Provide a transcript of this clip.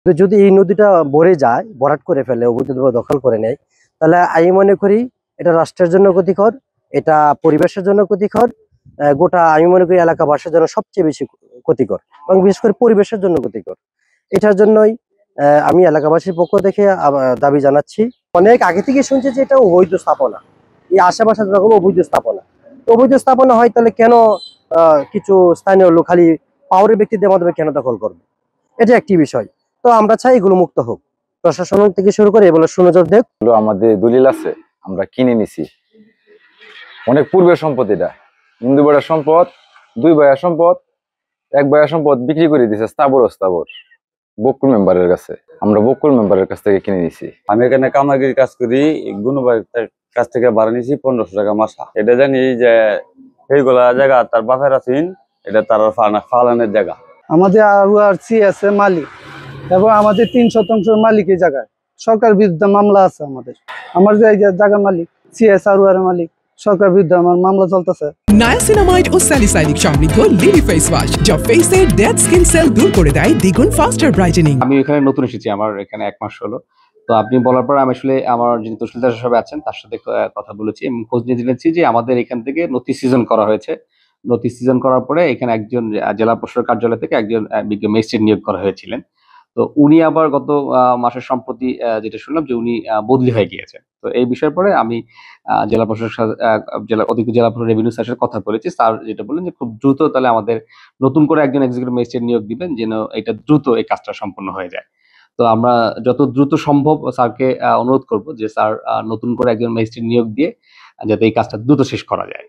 তো যদি এই নদীটা ভরে যায়, ভরাট করে ফেলে, অবৈধভাবে দখল করে নেয়, তাহলে আমি মনে করি এটা রাষ্ট্রের জন্য ক্ষতিকর, এটা পরিবেশের জন্য ক্ষতিকর, গোটা আমি মনে করি এলাকাবাসীর জন্য সবচেয়ে বেশি ক্ষতিকর, এবং বিশেষ করে পরিবেশের জন্য ক্ষতিকর। এটার জন্যই আমি এলাকাবাসীর পক্ষ থেকে দাবি জানাচ্ছি। অনেক আগে থেকে শুনছি যে এটা অবৈধ স্থাপনা, এই আশেপাশে যখন অবৈধ স্থাপনা, অবৈধ স্থাপনা হয় তাহলে কেন কিছু স্থানীয় লোক খালি পাওয়ারের ব্যক্তিদের মাধ্যমে কেন দখল করবে? এটা একটি বিষয়। তো আমরা চাই এগুলো মুক্ত হোক, প্রশাসন থেকে শুরু করে এগুলো সুনজর দেখ। আমাদের দলিল আছে, আমরা কিনে নিছি, অনেক পূর্বের সম্পদ। এটা হিন্দু ভাইয়ের সম্পদ, দুই ভাইয়ের সম্পদ, এক ভাইয়ের সম্পদ বিক্রি করে দিছে স্থাবর বকুল মেম্বারের কাছে। আমরা বকুল মেম্বারের কাছ থেকে কিনে নিছি। আমি এখানে কামাগির কাজ করি, গুনু ভাইয়ের কাছ থেকে ভাড়া নিছি 1500 টাকা মাসা। এটা জানি যে এইগুলা জায়গা তার বাপের আছেন, এটা তার ফালানের জায়গা। আমাদের আরওআরসি আছে মালিক, এবং আমাদের 3% মালিক এই জায়গায়। সরকার বিরুদ্ধে মামলা আছে আমার যে জায়গার মালিক সিএসআরওআর মালিক, সরকার বিরুদ্ধে আমার মামলা চলতেছে। নায়াসিনামাইড ও স্যালিসাইলিক সমৃদ্ধ লিলি ফেস ওয়াশ, যা ফেসের ডেড স্কিন সেল দূর করে দেয় দ্বিগুণ ফাস্টার ব্রাইটেনিং। আমি এখানে নতুন এসেছি, আমার এখানে 1 মাস হলো। তো আপনি বলার পর আমি আসলে আমার যিনি তহসিলদার সাহেব আছেন তার সাথে কথা বলেছি এবং খোঁজ নিয়ে জেনেছি যে আমাদের এখান থেকে নথি সিজন করা হয়েছে। নথি সিজন করার পরে এখানে একজন জেলা প্রশাসক কার্যালয় থেকে একজন বিজ্ঞ ম্যাজিস্ট্রেট নিয়োগ করা হয়েছিলেন। তো উনি আবার গত মাসের সম্প্রতি যেটা শুনলাম যে উনি বদলি হয়ে গিয়েছেন। তো এই বিষয়ের পরে আমি জেলা প্রশাসক অতিরিক্ত জেলা প্রশাসক রেভিনিউ স্যারের সাথে কথা বলেছি। স্যার যেটা বললেন যে খুব দ্রুত তাহলে আমাদের নতুন করে একজন এক্সিকিউটিভ ম্যাজিস্ট্রেট নিয়োগ দিবেন যেন এটা দ্রুত এই কাজটা সম্পন্ন হয়ে যায়। তো আমরা যত দ্রুত সম্ভব স্যারকে অনুরোধ করব যে স্যার নতুন করে একজন ম্যাজিস্ট্রেট নিয়োগ দিয়ে যাতে এই কাজটা দ্রুত শেষ করা যায়।